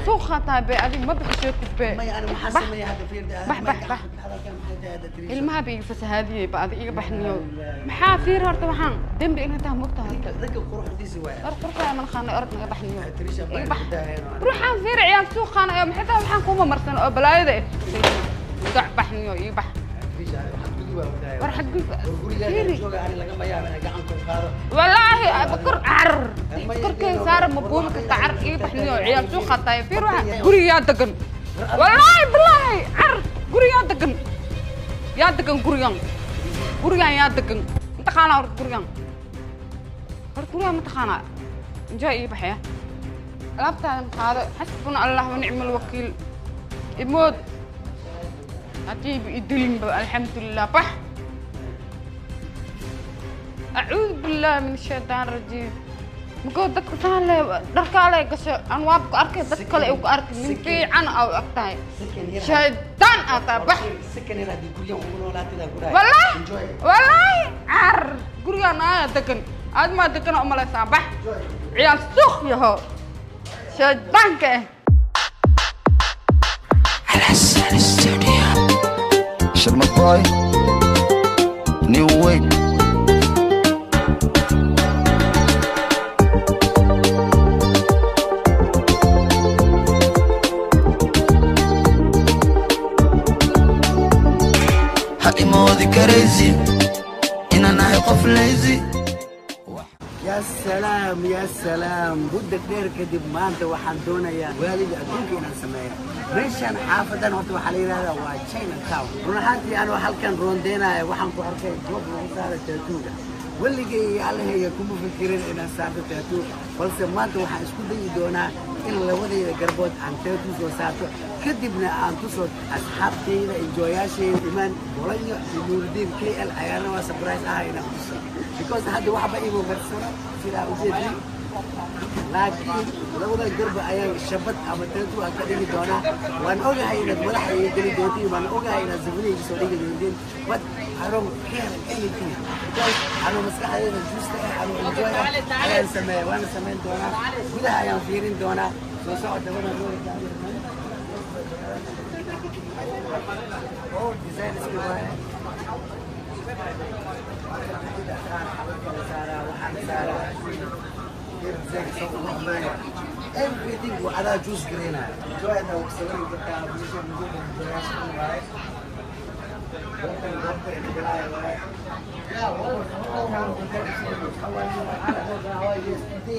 سوق خطأ بأدي ما بحشوك بي ما أنا محاسب يا هذا فير ده بح هذا كان هذا تريش المها بيفس هذه بعد إيه بحنيو محافير هرت وحن دم بإنها تهمكتها ذكر قروح دي سواء قروح من خانة أرد بحنيو تريش روح عن فير عيال سوق خانة يوم حتى وحن كوما مرسن بلاي ذا دع بحنيو يبح والله بكر عر بكر كي صار مبوم كتعر إيه بحنيو عيال سوق خطاي في روح قولي يا دقن والله بالله عر قولي يا دقن يا دقن قريان يا دقن انت خانا قريان انت خانا جاي بحياه لابتها هذا حسبنا الله ونعم الوكيل يموت أتيب يدلين الحمد لله بح أعوذ بالله من الشيطان الرجيم مقول دك سهل درك علي قش أنواب أركي دك علي وأركي من في عن أو أكتاي شيطان أتبح سكني لا دي كل يوم ولا تلا والله عر قرية أنا دكن هذا ما دكن أملا سامح عيال سخ يهو شيطان كه الحسن استوديو شرم باي نيو ويك هاي مودي كريزي إن أنا هيقف ليزي يا سلام بدك دير كدب ما أنت وحدونا يا والد أدوك إن سمايا ريشان حافظا وتو حليل هذا وشين الكاو روحاتي أنا وحال كان روندينا وحن كواركي جوب وصارت تاتوغا واللي جاي عليه يكونوا فكرين إن صارت تاتو بس ما أنت وحن اسكو دي دونا إلا ودي قربوت عن تاتو وصارت كدبنا عن تصوت أصحاب تينا إنجوياشي إيمان ولنيو نور الدين كي الأيانا وسبرايز هنا because هذا واحد بقى يبغى برسنا في الأوجه لكن لو ده الجرب أيام الشباب عملتوا أكاديمي دونا وأنا أوجه هاي ولا حي يجري دوتي وأنا أوجه هاي نزبوني يسولي جديدين but I don't care anything because أنا مسك هاي الجوست أنا enjoy أنا سماه وأنا سماه دونا وده أيام فيرين دونا so صعد دونا oh design is good everything وعلى جوز جرينا جوي ده وسوي كده بيشوف نقول الجراش رايح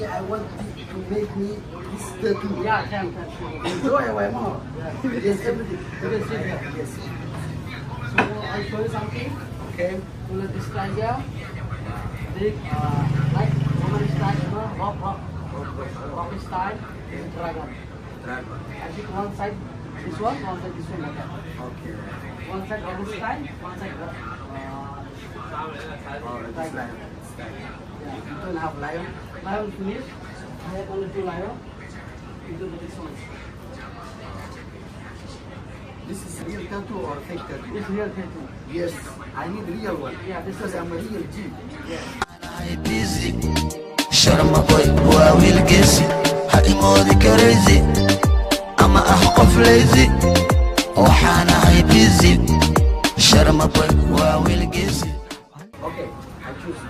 I want to make me this tattoo. Yeah, enjoy way more. Yes, everything. Yes. So I'll show you something. Okay. Pull this style here. Big, like Roman style, you know, rock style, dragon. I think one side this one side this one like that. Okay. One side Roman style, one side This line. yeah. You don't have lion. Lion finish. I have only 2 lion. You do this one. This is real tattoo or fake tattoo? This real tattoo. Yes, I need real one. Yeah, this because is I'm a real G. أنا بيزي شرم باي واويل جيسي هاي مودي كريزي أما أحقف ليزي وحانا هاي بيزي شرم باي واويل جيسي Okay, I choose.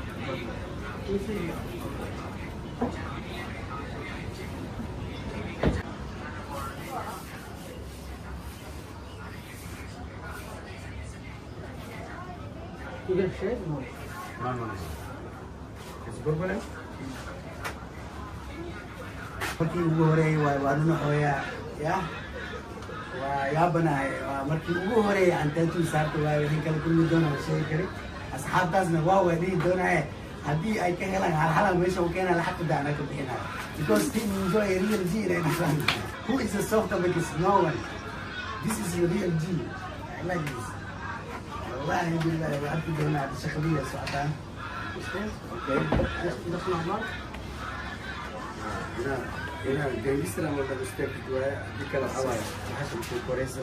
you can share no. No. It's purple. Markii ugu horeeyay waa nuuxoya waa yaabanahay markii ugu horeeyay aan tattoo saartay waa in kala kulmi doona shay kale asxaabtaasna waa weydii doonaya haddii ay ka helaan hal meesha uu keenaa lacag daana ka bixinaa because team enjoy a real G in who is a soft because no one this is a real G I like this والله بالله وعدت دونا الشخصية سعدان okay That's normal. هنا جنجستنا ولا مستك دي كلا حوايا عشان تكون كويسة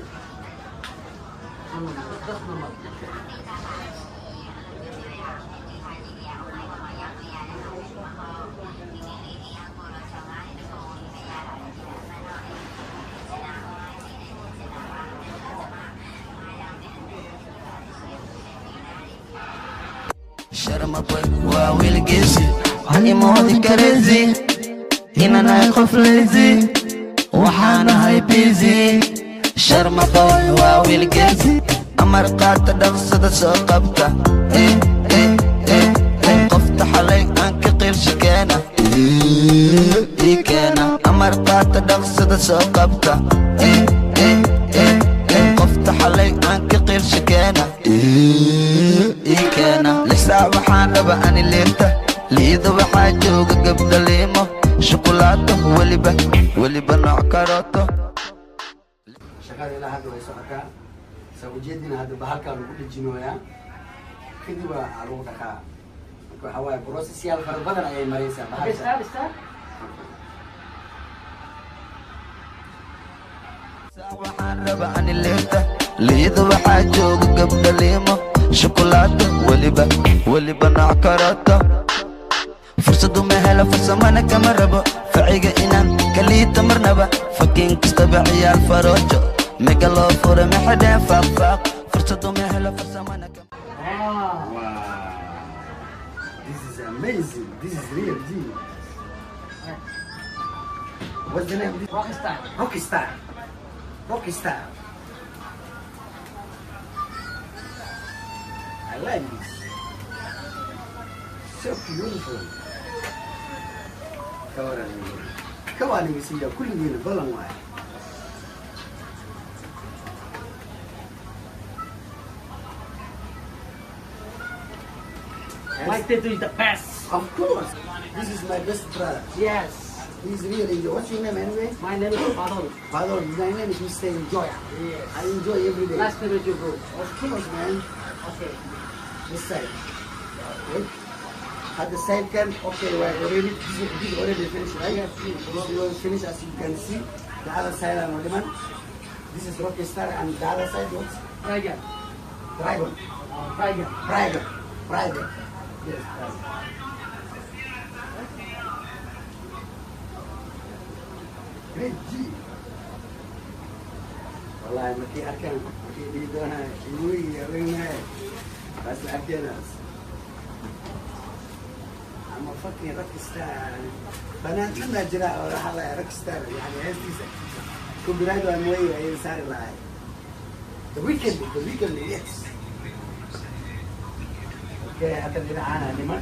No, that's normal. sharmaboy waa wiilgiisi waxaan imoodi karaysi inaan ahay qof lazy waxaan ahay busy sharmaboy waa wiilgiisi amar qaata dhaqsada soo qabta qofta xalay aan ka qirsha keena ii keena amar qaata dhaqsada soo qabta qofta xalay aan ka qirsha keena ii keena lisaa waxaan raba ani liirta liida waxaa jooga gabdha liimo shukulaato weliba nooc karooto shaqada ilaa hadda way socotaa saa ujeedina hadda bahalkaa lagu dhejinooyaa kadib waa lagu dhaqaa marka waxaa waaye processyaal fara badan ayay maraysaa bahalka waxaan raba ani liirta liida waxaa jooga gabdha liimo shukulaato weliba nooc karooto fursadu ma helo farsamana kama rabo faciga inaan kaliita marnaba fakiin kastaba ciyaal faroojo mega loo fura maxadeen faaqfaaq fursadu ma helo farsamana kama Wow, this is amazing. This is real G. What's the name of this? Rockstar. Rockstar. Rockstar. I like this. So beautiful. Come on, you see, you're cooling in a balloon wire. Mike Tattoo is the best. Of course. This is my best brother. Yes. He's really enjoy. What's your name anyway? My name is Fadol. Father, my name is Mr. Enjoy. Yes. I enjoy every day. Nice to meet you, bro. Of course, man. Okay. This side. Wait. At the side can, okay, right, already, this is already finished, right? Yes, yes. This is already finished, as you can see. The other side, another man. This is Rockstar, and the other side, what's? Tiger. Dragon. Tiger. Dragon. Dragon. Yes, Dragon. Great G. Wallahi, maki arkan, maki dito na, inuwi, rin na eh. Bas na arkanas. I'm a fucking rockstar. Banaan na jira, or hala rockstar. Yani, hestis. Kubirado ang way, ay sari lahay. The weekend, yes. Okay, akan dinaanan, di man?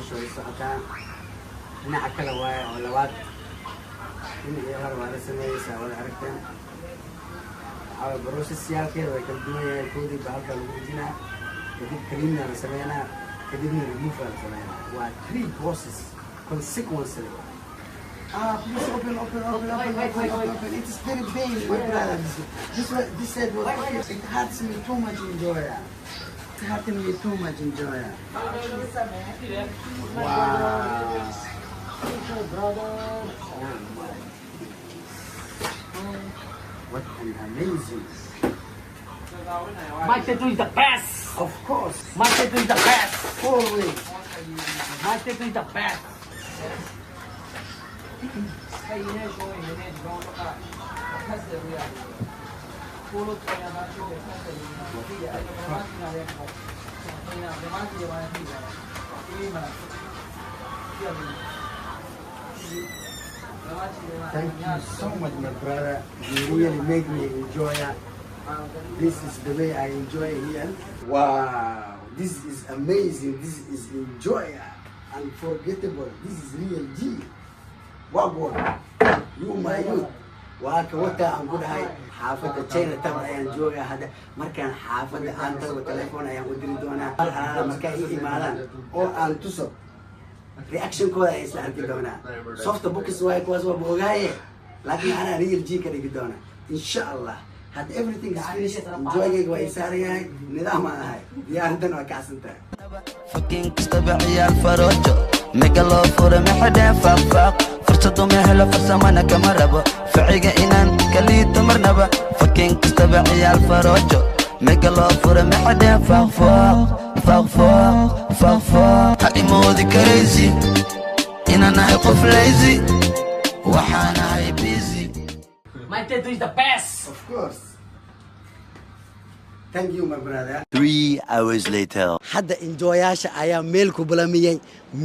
Show socotaa dhinaca kale waaye oo labaad dhinacii hore waa la sameeyeysaa wada aragteen waxaa processyaalkeeda way kala duwan yahay koodii baa halkaa lagu dejinaa kadib cleanna la sameynaa kadibna remove la sameynaa waa 3 process consequently. Please open. It is very pain, my brother. This side was okay. It hurts me too much, enjoy. It hurts me too much, enjoy. Wow. What an amazing. Mike Tattoo is the best. Of course. Mike Tattoo is the best. Always. Mike Tattoo is the best. Thank you so much, my brother. You really make me enjoy it. This is the way I enjoy here. Wow, this is amazing. This is enjoy, unforgettable. This is real G. Wagwan, you my youth. Waka wata aan ku dhahay xaafadda China tab ayaan joogaa hadda markaan xaafadda aan tago telefoon ayaan u diri doonaa markaa ii imaadaan oo aan tuso reaction-kooda ay isla arki doonaa soft books waaye kuwaas waa boogaaye laakiin anaa real G ka dhigi doona insha Allah had everything is finished enjoygayga waa isaaran yahay nidaam aan ahay diyaaradan waa kacsantahay fakin kastaba ciyaal faroojo mega loo fura maxadeen faaqfaaq fursadu ma helo farsamana kama rabo ficiga inaan kaliito marnaba fakin kastaba ciyaal faroojo mega loo fura maxadeen faaqfaaq faaqfaaq faaqfaaq ha imoodi crazy inaan ahay qof lazy waxaan ahay busy. My tattoo is the best. of course thank you my brother 3 hours later. hadda enjoyaasha ayaa meel ku bulamiyay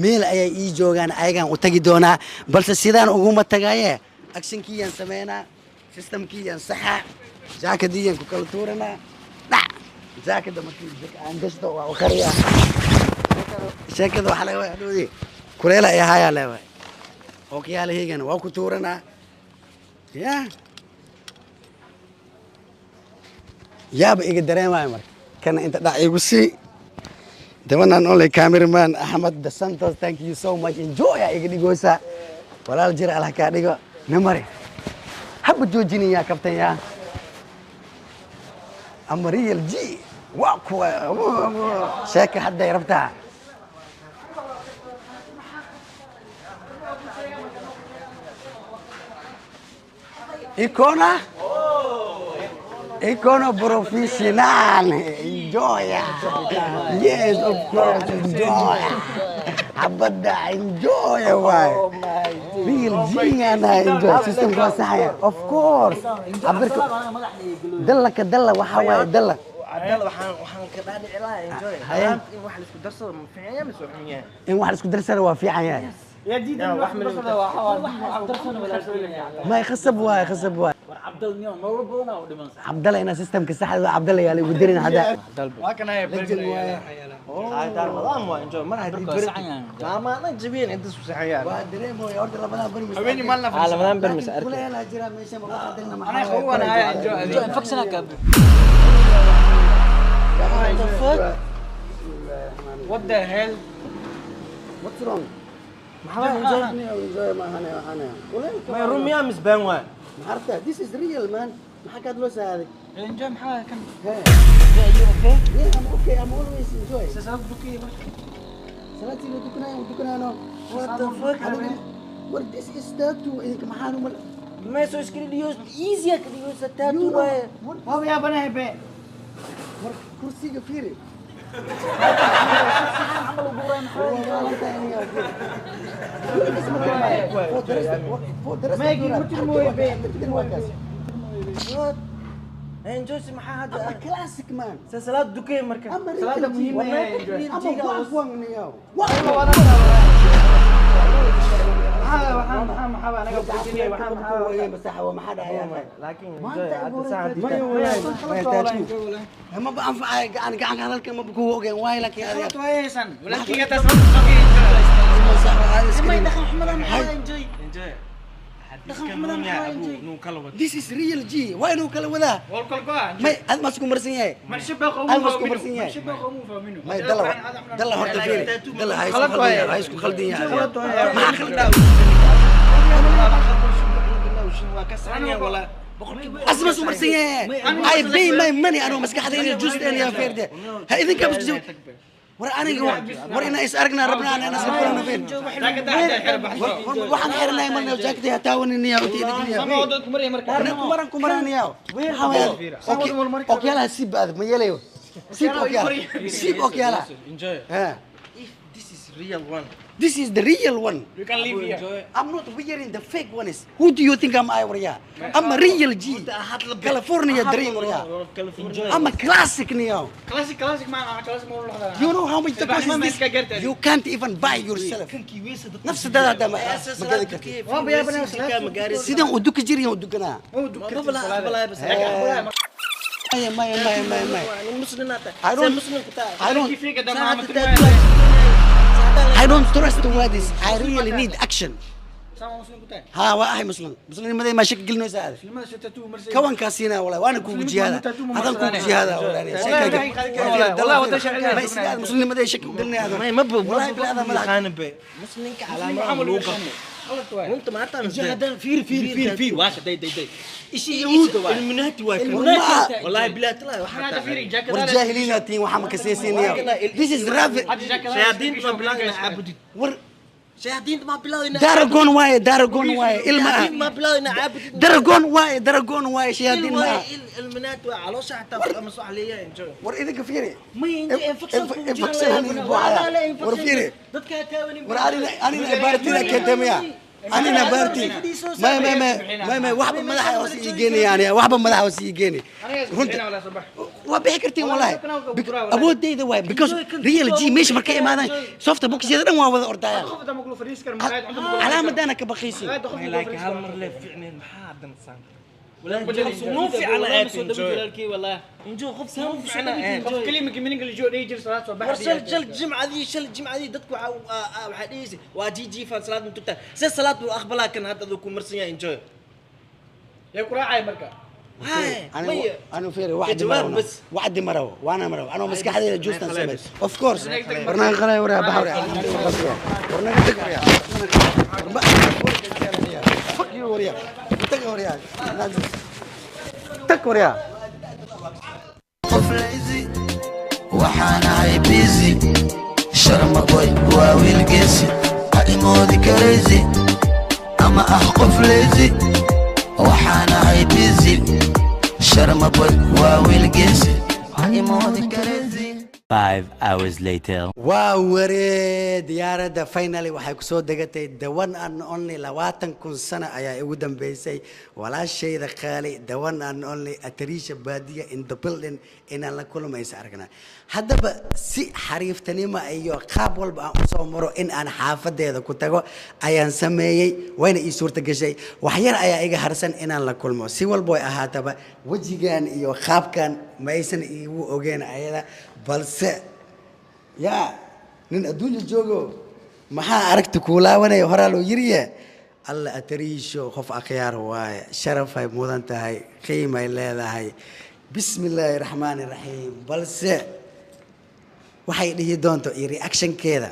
meel ayay ii joogaan ayagaan u tagi doonaa balse sidaan uguma tagaye actionkiiyaan sameynaa systemkiiyaan saxaa jaakadiiyaan ku kala tuuranaa dhac jaakada markii aan gashto waa u qariyaa sheekada waxaa laga wadaa dhoodi kuleela ay ahaayaa leewahay ookiyaalahaygana waa ku tuuranaa ya yaaba iga dareemaayo marka kana inta dhac igu sii the one and only cameraman Ahmed the Santos thank you so much enjoy iga dhigoosa walaal jir Allah ka dhigo namari haba joojiniya kabtan ya amariyal ji waa kuwa sheeka hadda ay rabtaa Icono professional, enjoy. Yes, of course, enjoy. Abada, enjoy. Why? Real G and I enjoy. System was higher. Of course. Dalla kadalla wahawa dalla. عدل وحن كذا لا enjoy. إن واحد يسكت درسه في عيام مسوحنيه. إن واحد يسكت درسه وفي عيان. يا جديد واحد درسه ما يخسب واي يخسب واي. عبد الله ما هو بونا ودمن. عبد الله أنا سيستم كساحة عبد الله يالي وديرين هذا. ما كان هاي بلجن هذا رمضان ما enjoy مرة هدي برد. ما نجيبين أنت سوسحيان. وادري مو يورد رمضان برمس. أبيني مالنا في رمضان برمس. كل يلا جرا ماشي ما قدرنا ما. أنا هو أنا هاي enjoy. فكسنا كاب. What the hell? What's wrong? ما يروم يا مس بنوا. عرفتها this is real man ما حكيت له هذه enjoy محل كم. yeah I'm okay I'm always enjoy سأسألك بكي ما. سلاتي لو دكنا أنا What the fuck? what this is tattoo إنك محانو مل ما يسوي سكرين يوز easy كده يوز التاتو واي. هو يا بنا هبة. كرسي كفيري عملوا بورين ما يجي مثل مو يبين. enjoy سمحة هذا. كلاسيك مان سلسلات دكين مركز. أما سلسلات مهمة enjoy. أما واقف نياو هذا وحنا محاولة أنا قبل الدنيا وحنا محاولة. مساحة وما حدا عيال لكن ما enjoy أنت عاد ساعة. ما يتاتو ما بأنفع أنا قاعد هذا ما بكون وجه واي لك يا ريال كويسا ولكن كي ما يدخل محمد enjoy. enjoy. دخل محمد نو كلوة. This is real G. Why no kala wala? والكل قاعد. ما هذا ما سكون مرسينيه. ما شبه قوم. هذا ما سكون مرسينيه. ما شبه قوم فاهمينه. ما دلا هرت فيري. دلا هاي سكون خلدين يعني. ما خلد. ولا أسمع سكون مرسينيه. I pay my money أنا مسك حدا الجزء اللي يا فيرده. هذا كم تجوا؟ ورا أنا ورا أنا إسأرقنا ربنا أنا سكون فين. waxaan xirnay marna jaakada taawanina yaa intii digniya ana kumaran yaa okyaala sib aad ma yelayo sib okyaala enjoy. This is real one. this is the real one You can live here. I'm not wearing the fake ones who do you think I'm Ivoriya I'm a real G California dream Ivoriya I'm a classic now كلاسيك ما كلاسيك ما ولا you know how much the cost is this you can't even buy yourself نفس ده ما كذا هو بيابنا سيدان ودك جيري ودكنا بلا بس ما المسلمين I don't مسلم كتار I don't كيف كده ما I don't trust the words I really need action سامع مسلم كتار ها واحد مسلم ماذا ما شكل قلنا سعد لما شتتو مرسي كون كاسينا ولا وانا كوجي هذا هذا كوجي هذا والله وتشعل ما يصير مسلم ماذا شكل قلنا هذا ما بو والله بلا هذا ما خانبه مسلم كعلامه غلط واي وانت ما تعمل انجو هذا فيري واش داي إشي يهود واي المنهاتي واي المنهاتي. والله بلا تلا هذا فيري جاكيت والجاهلين تين وحما كسيسين This is rabbit شياطين ما بلا عابد شياطين ما بلا دارجون واي ما إلما بلا عابد دارجون واي شياطين ما المنات على حتى مصح لي انجو ور إذا كفيري ما ينجي انفكسن ور فيري dadka taawani ور أنا نبارتي لك تميا أنا نبارتي ما وحبة مدح وسيجيني يعني وحبة مدح وسيجيني وبحكرتي والله أبو دي ذا واي because real G مش مركي ما هذا soft box يدرن وهذا أردايا خفض مقلو فريسكر ما قاعد عندهم علامة دانا كبخيسي لكن هالمرة لا فعلا محاد نصان ولا مو في على والله انجو خبص مو في على كلمة من اللي جو يجي صلاة صباح ورسل الجمعة دي دتكو وحديث واجي فان صلاة انت سي صلاة واخبلا كان هذا ذوك مرسيا انجو يا كراعي مركا هاي أنا فيري واحد مرة وأنا مرة أنا مسك حدا جوز تنسمع of course برنامج خلاص ورا بحوري برنامج تكوريا fuck you وريا تكوريا قفليزي وحانا هاي بيزي شرم بوي واويل قيسي هاي مودي كريزي اما قفليزي وحانا هاي بيزي شرم بوي واويل قيسي هاي مودي كريزي 5 hours later. ووري ديارة فاينالي waxay ku soo degatay the one and only 20 sano ayaa ugu dambeysay walaashayda qaali the one and only Atrisha Baadiya in the building inaan la kulmaysa aragnaa haddaba si xariiftanimo iyo qaab walba aan u soo maro in aan xaafadeeda ku tago ayaan sameeyay wayna ii suurta gashay wax yar ayaa iga harsan inaan la kulmo si walba ay ahaataba wajigan iyo qaabkan ma aysan iigu ogeen ayada balse yaa nin adduunka joogo maxaa aragti kuulaawanaya horaa loo yiriye alla Atrisho qof akhyaar waaye sharaf ay mudan tahay qiimay leedahay bismillaahi raxmaani raxiim balse waxay dhihi doonto iyo reactionkeeda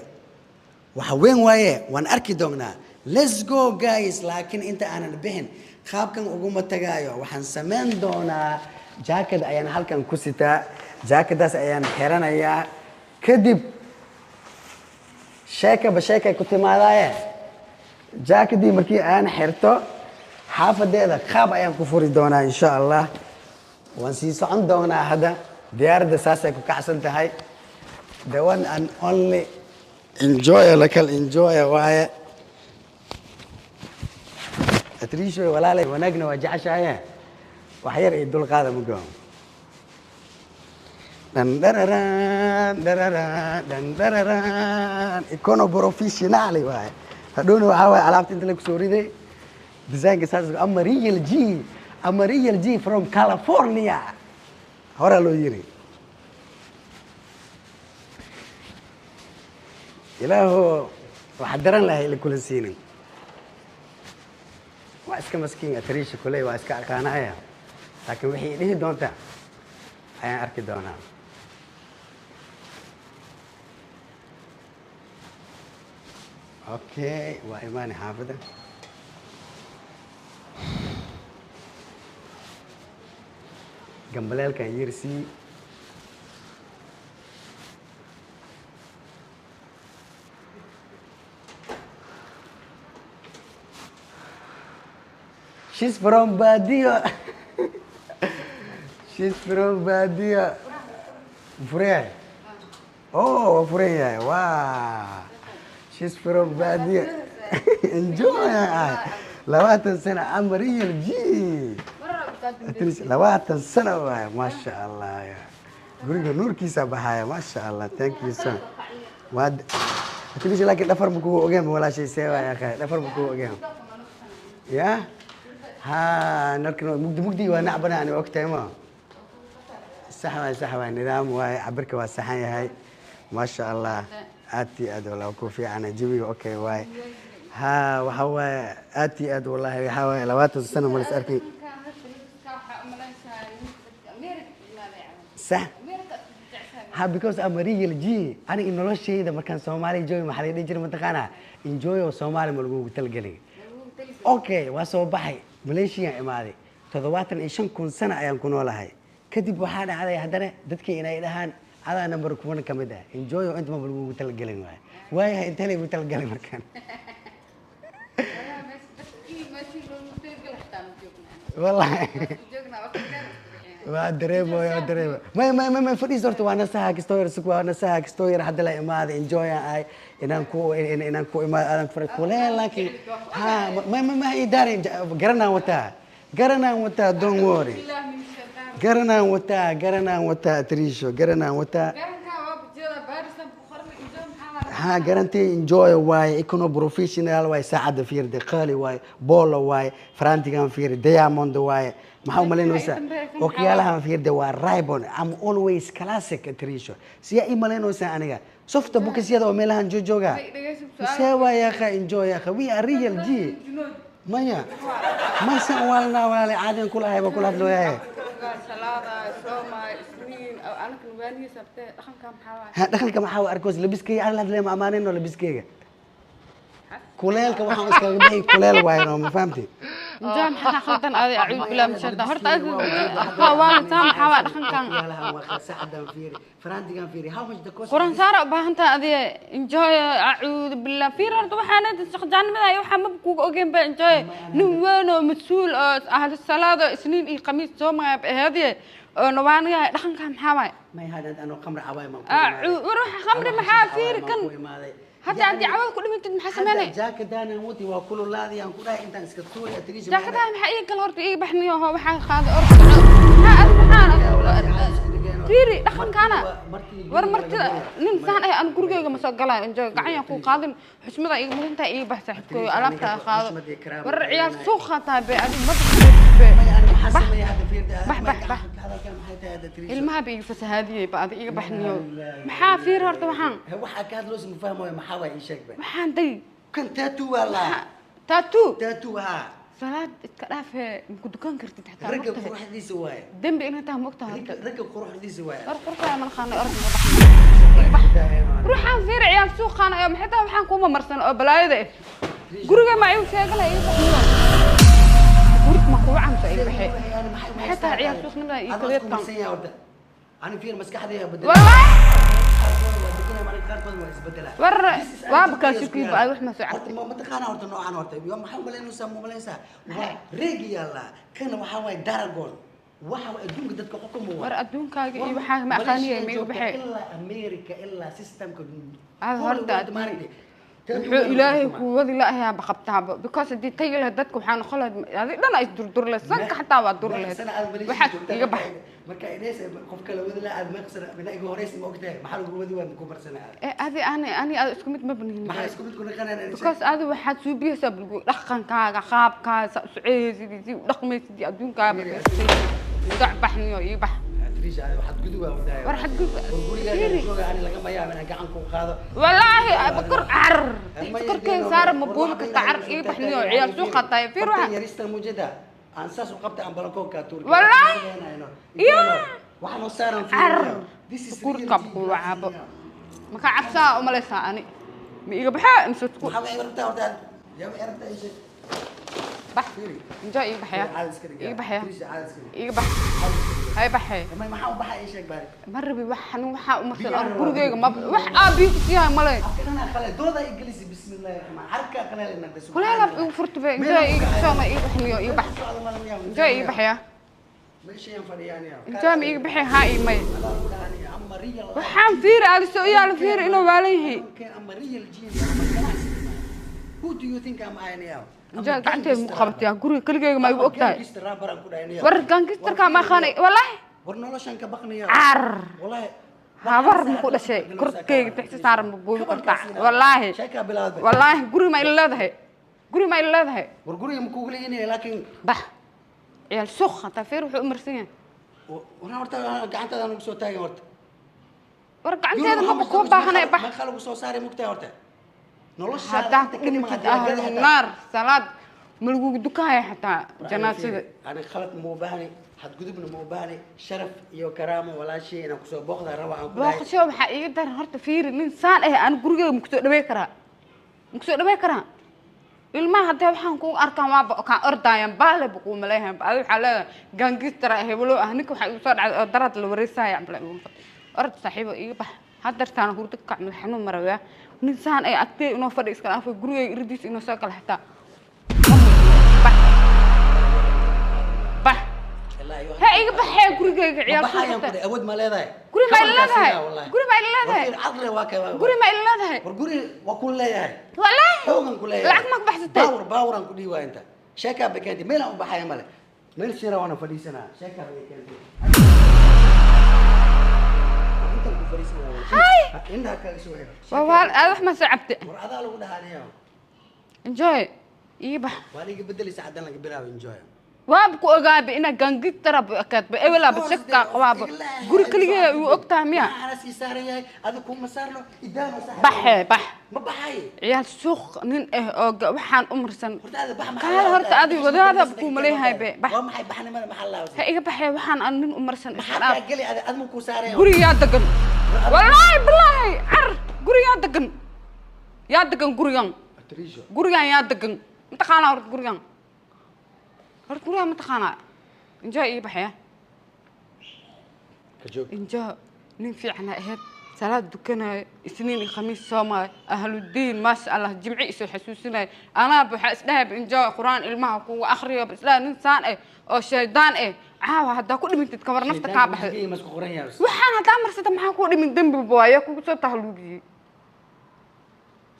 waxa weyn waaye waan arki doonaa let's go guys laakiin inta aanan bixin qaabkan uguma tagaayo waxaan sameyn doonaa jaakad ayaan halkan ku sitaa jaakadaas ayaan xiranayaa kadib sheekay ku timaadaaye jaakadii markii aan xirto xaafadeeda qaab ayaan ku furi doonaa insha allah waan sii socon doonaa hadda diyaaradda saasay ku kacsan tahay the one and only enjoy lakal enjoy waaye Atrisho walaalay wanaagna waa jeceshahay wax yar ay dul qaada ma go'an ikono professionali waaye hadhoona waxaa waaye alaabta inta lagu soo riday design saas ama real G from California horaa loo yiri ilaaho waxa daran lahay la kula siinin waa iska maskiin Atrisha kulay waa iska aqaanaya laakiin wixii dhihi doonta ayaan arki doonaa okay waa imaani xaafada gambaleelkan yirsii she's from Badia she's from Badia Fure oh Fure wow she's from Badia enjoy لواتن سنة I'm real G لواتن سنة ما شاء الله يا قولي نور كيسة بحايا ما شاء الله thank you so ما أتريش لكن دفر بكو أجمع ولا شيء سوى يا أخي دفر بكو أجمع يا ها نركن مقدي ونعبنا أنا وقتها ما سحوة نظام وعبرك والسحايا هاي ما شاء الله آتي أد ولا كوفي أنا جيبي أوكي واي ها وهو آتي أد والله هوا لوات السنة ما نسألك صح ha because I'm a real G ani in noloshayda markaan Soomaali joogo maxaa la dhihi jiray mataqaana enjoy oo Soomaali ma lagu talgalay okay waa soo baxay Malaysia imaaday 75 sano ayaan ku noolahay kadib waxaa dhacday haddana dadkii inay dhahaan adaa number 1 ka mid ah enjoy oo inta ma lagu talgalin waayahay inta lagu talgalay markaan والله وادريبو ما فديس horta waa nasaha kastoo hadda la imaado enjoy ay inaan ku imaado far kuleel laakiin ha ma idare garanaan wata don't worry garanaan wata trisho garanaan wata ها garanti enjoy واي econo professional واي ساعد فير دقالي واي بولا واي فرانتيغان فير دياموند واي maxaa maleynaysaa okiyaalahan fiirde waa Raybon I'm always classic trisho siya imalenaysaa aniga softa bukisiyada oo meelahan jooga sewa ya ka enjoy ya ka we are real G maya ma san walna wala caadin kula hayba kula hadlooyahay salaada sooma isniin anaka waaniga sabtay dhaqanka maxaa arkoos labiskayga aan la hadlay ma amaanayno labiskayga kuleelka waxaan iska bixi kuleel waayno ma fahamtay جام حنا خلطن أذي أعود بلا مشدة هرت أذي قوام تام حوا دخن كان قرن سارة بهنتا أذي إنجاي أعود بلا فير هرت وحنا تستخدم مذا يوحى مبكوك أجيب إنجاي نوانو مسؤول أهل الصلاة سنين إيه قميص توما هذه نوانيا دخن كان حوا ما هذا أنا خمر عواي ما وروح خمر محافير كان حتى عندي عوض كل من تنحسماني جاك دانا موتي وكل الذي ينقول أنت اسكتوي أتريج جاك دانا حقيقة كل إيه بحني وهو بحال خاذ أرض ها أنا فيري دخن كان ورمرت ننسان أي أنا كورجي مسجلة إنجا قاعد يكون قادم حسمة إيه ممكن إيه بحث حكوا ألعبتها خاذ ورعيال سوخة تابع أدي بح المها بيفس هذه بعد إيه بحنيو محافير هرت وحان هو حكاد لوز مفهمه محاوي يشك به محان دي كنت تاتو ولا تاتو ها صلاة كلافة ممكن دكان كرتي تحت ركب روح دي سواي دم بينها تهم وقتها ركب روح دي سواي روح من خانة أرض روح عن فير عيال سوق خانة يوم حتى وحان كوما مرسن بلاي ذي قرقة معي وشاقلها يبحنيون قرق مقروع عن سعيد بحي حتى عيال سوق نبدا يكريت كان أنا فير مسكحة دي والله ور وابك شكي بقى روح ما سعت ما تخانا ورت نوعان ورت يوم حاول إنه سمو مليسا ريجي يلا كان وحاول دارجون وحاول أدونك دتك حكم ور أدونك إيه وحاجة ما خانية ميو بحي إلا أمريكا إلا سيستم كده هذا هرد إلهي كوذي لا هي بخبتها because دي تيجي لهدتك وحنا خلها هذه لا لا يدور له سنك حتى ودور له واحد يقبح marka inaysa qofka la wada la aad ma qasana bina igu horeys ma ogtahay maxaa lagu wadi waa ku barsana هذه أنا isku mid ma baniin maxaa isku mid ku naqanaan because هذا واحد suubiyaysa bulgu dhaqankaaga qaabkaaga suceeysidii dhaqmaysidii adduunkaaga baxniyo iyo bax waxaad gudub waa wadaay war xad gudub ani laga ma yaabin gacan ku qaado wallahi bakar ar korkeen saar ma buumi ka tacar iyo baxniyo ciyaal suuqa taay fiir waxa yarista mujada aan saas u qabtay aan balko ka tuur wallahi يا waxaan u saaran fiir ku waabo ma ka cabsaa uma leesaa ani ma iga baxaa inta ku waxa ay rabtaa horta yaa ay rabtaa isha bax inta iga baxaya iga baxaya iga bax hay baxay ma maxaa u baxay isha baari marbi waxan waxa u marsan ar gurigeyga ma wax aabi ku siyaa ma leh afkana kale dooda ingiliisi bismillaah ma harka kale la naqdo kuleela u furtubay inta iga soo iga baxniyo iga bax inta iga baxaya ماشي ينفرياني انت ما يجي بحي هاي مي وحام فير على سؤال فير انه عليه اما ريال جين who do you think am I now جا قعدتي مخبطيا غوري كلغيga ma igu ogtahay war gaangistarka ma khanay wallahi war noloshan ka baqnaya ar wallahi habar ma ku dhashay korkeyga tixsi saaran ma buubi kartaa wallahi shaka bilaad wallahi guri ma iladahay guri ma iladahay war guriga ma kugu leeyahay laakiin bah يا السخة تفير وحق مرسين وانا ورتا قعدت انا نقصو تاغي ورتا ورقع انت هذا ما بكون باهنا يبح ما خلقوا سو ساري مقتا ورتا نولش هذا كلمة أهل النار صلاة ملقوق دكاية حتى جنازة أنا خلط مو بهني حد قدبنا مو بهني شرف يو كرامة ولا شيء أنا كسو بأخذ روعة باخذ شو حقيقة در هرت فير الإنسان أنا قرية مكتوب بكرة مكتوب بكرة ilmaha hadda waxaan ku arkaa waa ka ordayaan baale buku maleeyahay baal xalada gangistra heblo ah ninka waxa uu soo dhacay darad la wareysay ambla ord saaxiibo iga bax hadartaan hurdo ka kacno xanuun maraya ninsaan ay agtay inoo fadhi iska afay guriga iridiis inoo soo kala xataa bax ha iga baxay guriga ciyaar baxayaan awood ma leedahay guri ma leedahay guri ma leedahay aqri waa ka guri ma leedahay guri waa ku leeyahay والله حوغن كلها لعك ما بحثتي باوران كدي وانت شيكا بكنتي ميل او بحايا مال ميل سيرا وانا فريسنا شيكا بكنتي انت فريسنا هاي عندها كسوي ووال اروح ما صعبت ورعدا لو دهانيا انجوي يبح والي بدل ساعدنا لك بلا انجوي وابكو اوغابي انا غانغي تراب اكاد ايولا بشكا قواب غوري كليه و اوغتا ميا انا سي سارياي ادكو ما صارلو ادانا صح بح ما بحاي عيال سوق نين او waxaan umarsan hortaada bax ma kala horta adi wadaada ku maleeyahay be bax waa maxay baxna ma xalaa ha iga baxay waxaan aan nin umarsan maxaa gali ad ma ku saareen guriga dagan wallahi billahi ar guriga dagan yaa dagan gurigan yaa dagan inta qaana horta gurigan horta gurigan ma taqaana injaa ii baxaya كجوك injaa nin fiicna ahayd salaad dukanay isniin iyo khamiis soomay ahludiin ma sha Allah jimci isoo xasuusinay ana waxa isdhaab injaa quraan ilmaha ku akhriyo isla nin saan oo shaydaan caawa hadda ku dhimintid ka war nafta ka baxay waxaan hadda marsada maxaa ku dhimin dambi booya ku soo tahluugi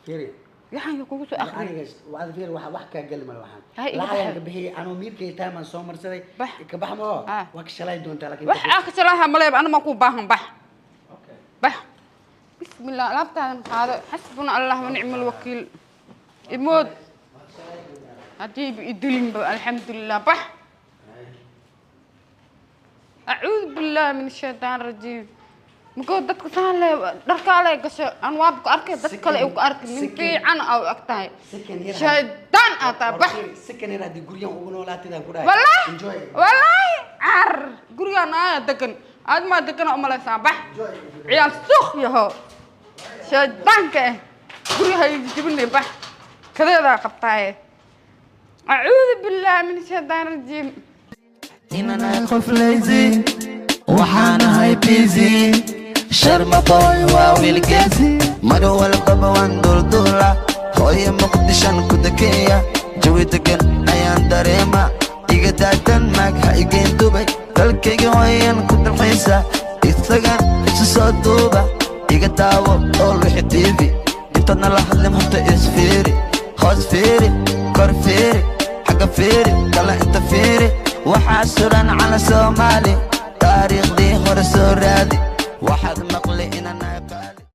fiiri yaxan kugu soo akhriyo وعاد فير واحد كا قال ما waxaan هاي la ayaan bixi anu miirkay taaman soo marsaday ka baxmo waa ka shalay doonta laakiin wax akhsalaha maleeb ana ma ku baahan bax bax bismillah laabtaan qaado xasbuna allah wa ni'mal wakiil imood hadii idilin alhamdulillah bax a'uudu billahi min shaytaan rajiim مقول دتك سهل درك على قش أنواب كأرك دتك على كأرك من في عن أو أكتاي شيطان أتابع سكن هنا دي قريان وبنو لا تدان كده والله عر قريان أنا دكن هذا ما دكن أملا سامح عيال سخ يهو شيطان كه قريان يجيبني بح كذا ذا قطعي أعوذ بالله من الشيطان الرجيم إننا خوف ليزي وحانا هاي بيزي شرم طوي واويل جازي مدو البابا واندول دولا هوي مقدشان كدكية جوي دقن ايان داريما ايقا دادن ماك هايقين دوبي دالكيقي ويان كد الحيسة إثلقان سسو دوبا ايقا داو اول وحي تيفي انتنا لحظم حتى اسفيري خوز فيري كور فيري حقا فيري كلا انت فيري وحاسران على سومالي تاريخ دي هور سورادي واحد مقلي إننا